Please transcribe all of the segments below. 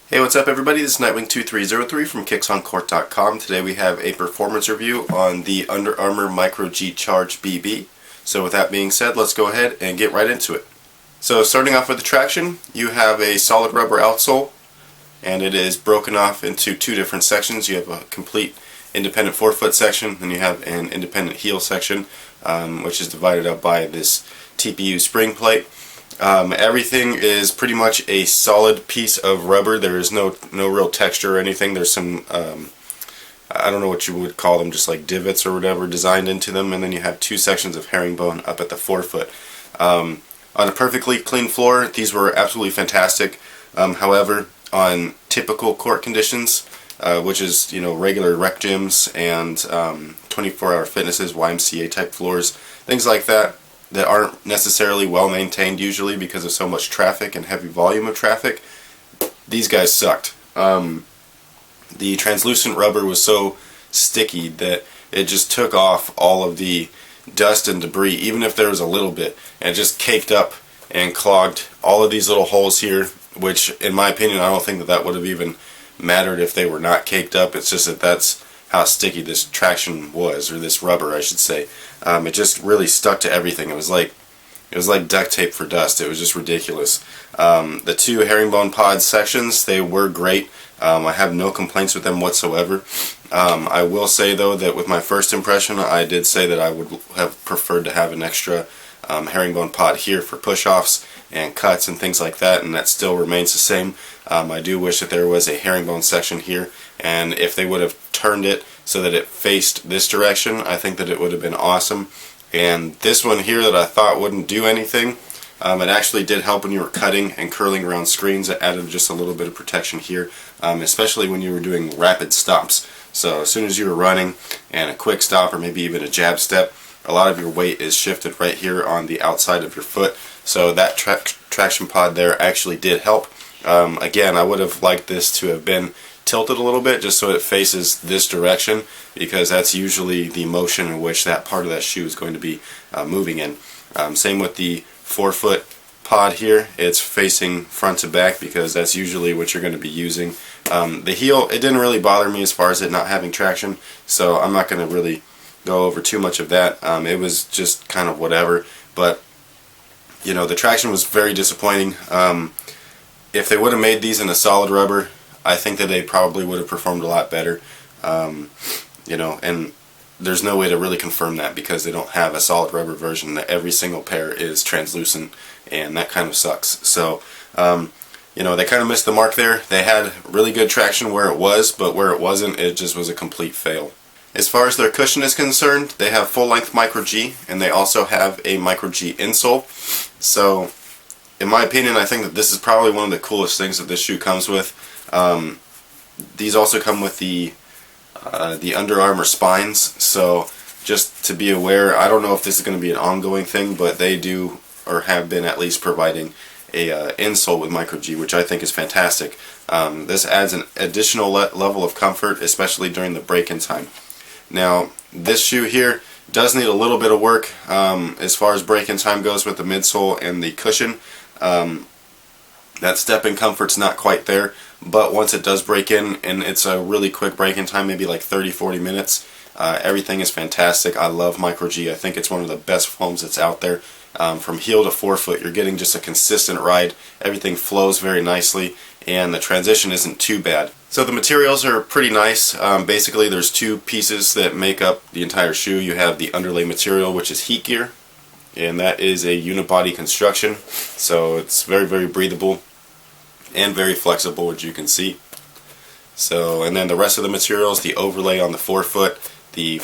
Hey, what's up everybody? This is Nightwing2303 from kicksoncourt.com. Today we have a performance review on the Under Armour Micro G Charge BB. So with that being said, let's go ahead and get right into it. So starting off with the traction, you have a solid rubber outsole, and it is broken off into two different sections. You have a complete independent forefoot section, and you have an independent heel section, which is divided up by this TPU spring plate. Everything is pretty much a solid piece of rubber. There is no real texture or anything. There's some I don't know what you would call them, just like divots or whatever designed into them, and then you have two sections of herringbone up at the forefoot. On a perfectly clean floor, these were absolutely fantastic. However, on typical court conditions, which is regular rec gyms and 24-hour fitnesses, YMCA type floors, things like that aren't necessarily well maintained usually because of so much traffic and heavy volume of traffic, these guys sucked. The translucent rubber was so sticky that it just took off all of the dust and debris, even if there was a little bit, and it just caked up and clogged all of these little holes here, which in my opinion I don't think that would have even mattered if they were not caked up. It's just that that's how sticky this traction was, or this rubber I should say. It just really stuck to everything. It was like duct tape for dust. It was just ridiculous. The two herringbone pod sections, they were great. I have no complaints with them whatsoever. I will say though that with my first impression, I did say that I would have preferred to have an extra herringbone pod here for push-offs and cuts and things like that, and that still remains the same. I do wish that there was a herringbone section here, and if they would have turned it so that it faced this direction, I think that it would have been awesome. And this one here that I thought wouldn't do anything, it actually did help when you were cutting and curling around screens. It added just a little bit of protection here, especially when you were doing rapid stops. So as soon as you were running and a quick stop or maybe even a jab step, a lot of your weight is shifted right here on the outside of your foot. So that traction pod there actually did help. Again, I would have liked this to have been tilted a little bit just so it faces this direction, because that's usually the motion in which that part of that shoe is going to be moving in. Same with the forefoot pod here. It's facing front to back because that's usually what you're going to be using. The heel, it didn't really bother me as far as it not having traction, so I'm not going to really go over too much of that. It was just kind of whatever, but the traction was very disappointing. If they would have made these in a solid rubber, I think that they probably would have performed a lot better. And there's no way to really confirm that because they don't have a solid rubber version. That every single pair is translucent, and that kind of sucks. So they kind of missed the mark there. They had really good traction where it was, but where it wasn't, it just was a complete fail. As far as their cushion is concerned, they have full-length Micro G, and they also have a Micro G insole. So in my opinion, I think that this is probably one of the coolest things that this shoe comes with. These also come with the Under Armour spines, so just to be aware, I don't know if this is going to be an ongoing thing, but they do, or have been at least, providing a insole with Micro G, which I think is fantastic. This adds an additional level of comfort, especially during the break-in time. Now, this shoe here does need a little bit of work as far as break-in time goes with the midsole and the cushion. That step-in comfort's not quite there, but once it does break in, and it's a really quick break-in time, maybe like 30-40 minutes, everything is fantastic. I love Micro G. I think it's one of the best foams that's out there. From heel to forefoot, you're getting just a consistent ride. Everything flows very nicely, and the transition isn't too bad. So the materials are pretty nice. Basically, there's two pieces that make up the entire shoe. You have the underlay material, which is heat gear, and that is a unibody construction, so it's very, very breathable and very flexible, as you can see. So, and then the rest of the materials, the overlay on the forefoot, the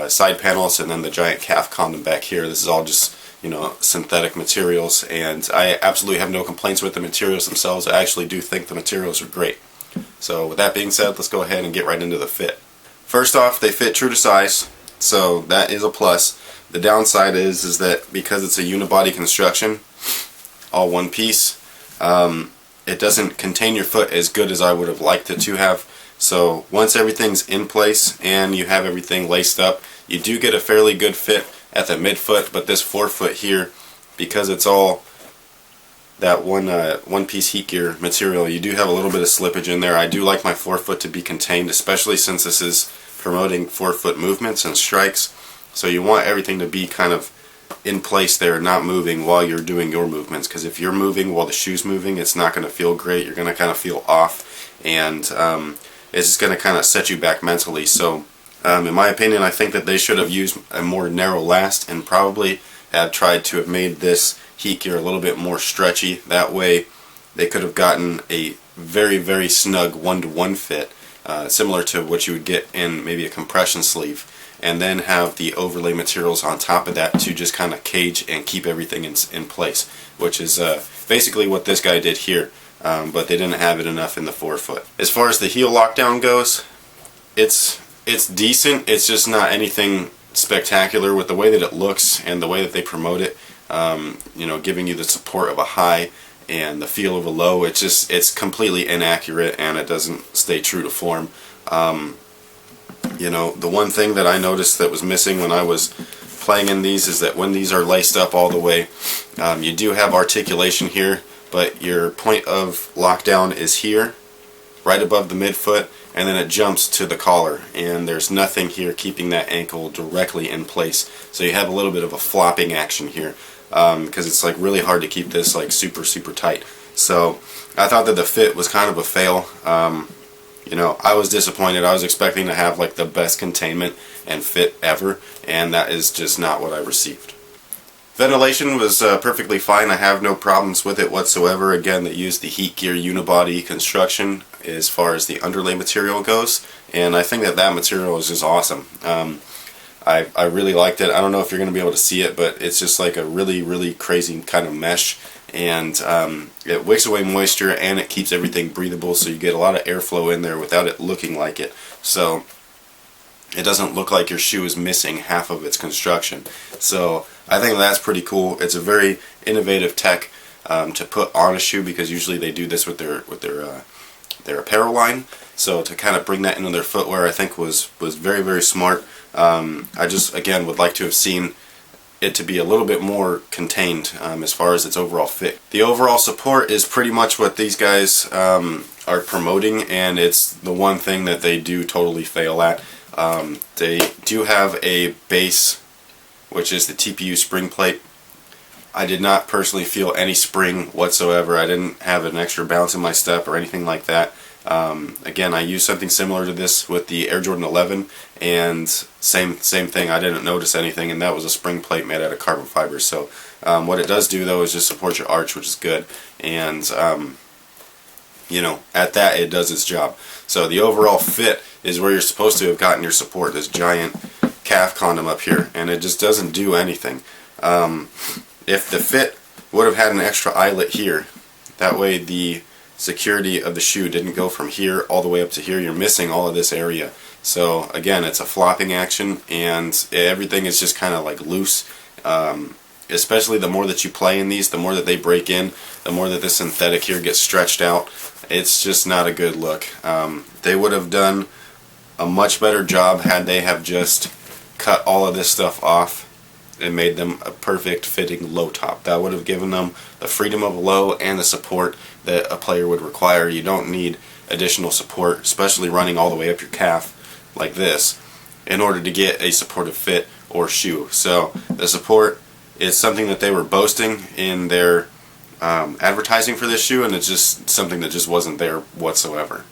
side panels, and then the giant calf condom back here, this is all just synthetic materials, and I absolutely have no complaints with the materials themselves. I actually do think the materials are great. So with that being said, let's go ahead and get right into the fit. First off, they fit true to size, so that is a plus. The downside is that because it's a unibody construction, all one piece, it doesn't contain your foot as good as I would have liked it to have. So once everything's in place and you have everything laced up, you do get a fairly good fit at the midfoot, but this forefoot here, because it's all that one-piece heat gear material, you do have a little bit of slippage in there. I do like my forefoot to be contained, especially since this is promoting forefoot movements and strikes. So you want everything to be kind of in place there, not moving while you're doing your movements, because if you're moving while the shoe's moving, it's not going to feel great. You're going to kind of feel off, and it's just going to kind of set you back mentally. So in my opinion, I think that they should have used a more narrow last and probably have tried to have made this heat gear a little bit more stretchy. That way they could have gotten a very, very snug one-to-one fit, similar to what you would get in maybe a compression sleeve, and then have the overlay materials on top of that to just kind of cage and keep everything in place, which is basically what this guy did here, but they didn't have it enough in the forefoot. As far as the heel lockdown goes, it's decent. It's just not anything spectacular with the way that it looks and the way that they promote it. You know, giving you the support of a high and the feel of a low. It's completely inaccurate, and it doesn't stay true to form. You know, the one thing that I noticed that was missing when I was playing in these is that when these are laced up all the way, you do have articulation here, but your point of lockdown is here, right above the midfoot, and then it jumps to the collar, and there's nothing here keeping that ankle directly in place. So you have a little bit of a flopping action here, because it's like really hard to keep this like super tight. So I thought that the fit was kind of a fail. You know, I was disappointed. I was expecting to have like the best containment and fit ever, and that is just not what I received. Ventilation was perfectly fine. I have no problems with it whatsoever. Again, they used the heat gear unibody construction as far as the underlay material goes, and I think that that material is just awesome. I really liked it. I don't know if you're going to be able to see it, but it's just like a really crazy kind of mesh, and it wicks away moisture and it keeps everything breathable, so you get a lot of airflow in there without it looking like it. So it doesn't look like your shoe is missing half of its construction. So I think that's pretty cool. It's a very innovative tech to put on a shoe, because usually they do this with their apparel line. So to kind of bring that into their footwear, I think was very smart. I just, again, would like to have seen it to be a little bit more contained as far as its overall fit. The overall support is pretty much what these guys are promoting, and it's the one thing that they do totally fail at. They do have a base, which is the TPU spring plate. I did not personally feel any spring whatsoever. I didn't have an extra bounce in my step or anything like that. Again, I used something similar to this with the Air Jordan 11, and same thing. I didn't notice anything, and that was a spring plate made out of carbon fiber. So what it does do, though, is just support your arch, which is good, and you know, at that it does its job. So the overall fit is where you're supposed to have gotten your support, this giant calf condom up here, and it just doesn't do anything. If the fit would have had an extra eyelet here, that way the security of the shoe didn't go from here all the way up to here. You're missing all of this area. So again, it's a flopping action, and everything is just kind of like loose. Especially the more that you play in these, the more that they break in, the more that the synthetic here gets stretched out. It's just not a good look. They would have done a much better job had they have just cut all of this stuff off and made them a perfect fitting low top. That would have given them the freedom of a low and the support that a player would require. You don't need additional support, especially running all the way up your calf like this, in order to get a supportive fit or shoe. So the support is something that they were boasting in their advertising for this shoe, and it's just something that just wasn't there whatsoever.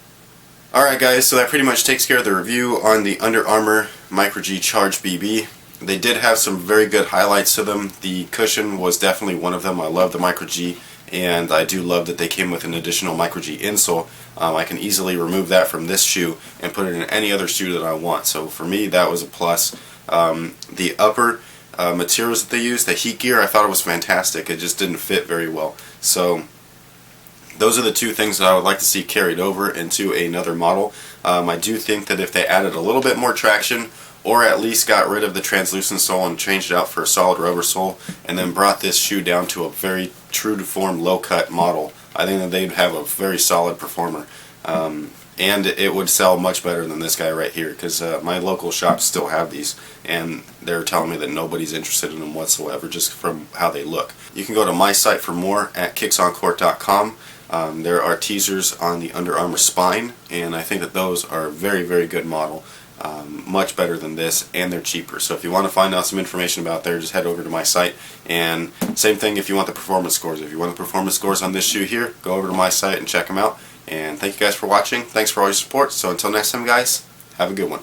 Alright guys, so that pretty much takes care of the review on the Under Armour Micro G Charge BB. They did have some very good highlights to them. The cushion was definitely one of them. I love the Micro G, and I do love that they came with an additional Micro G insole. I can easily remove that from this shoe and put it in any other shoe that I want. So for me, that was a plus. The upper materials that they used, the heat gear, I thought it was fantastic. It just didn't fit very well. So those are the two things that I would like to see carried over into another model. I do think that if they added a little bit more traction, or at least got rid of the translucent sole and changed it out for a solid rubber sole, and then brought this shoe down to a very true to form low cut model, I think that they'd have a very solid performer. and it would sell much better than this guy right here, because my local shops still have these, and they're telling me that nobody's interested in them whatsoever just from how they look. You can go to my site for more at kicksoncourt.com. There are teasers on the Under Armour Spine, and I think that those are a very, very good model. Much better than this, and they're cheaper. So if you want to find out some information about there, just head over to my site. And same thing if you want the performance scores. If you want the performance scores on this shoe here, go over to my site and check them out. And thank you guys for watching. Thanks for all your support. So until next time, guys, have a good one.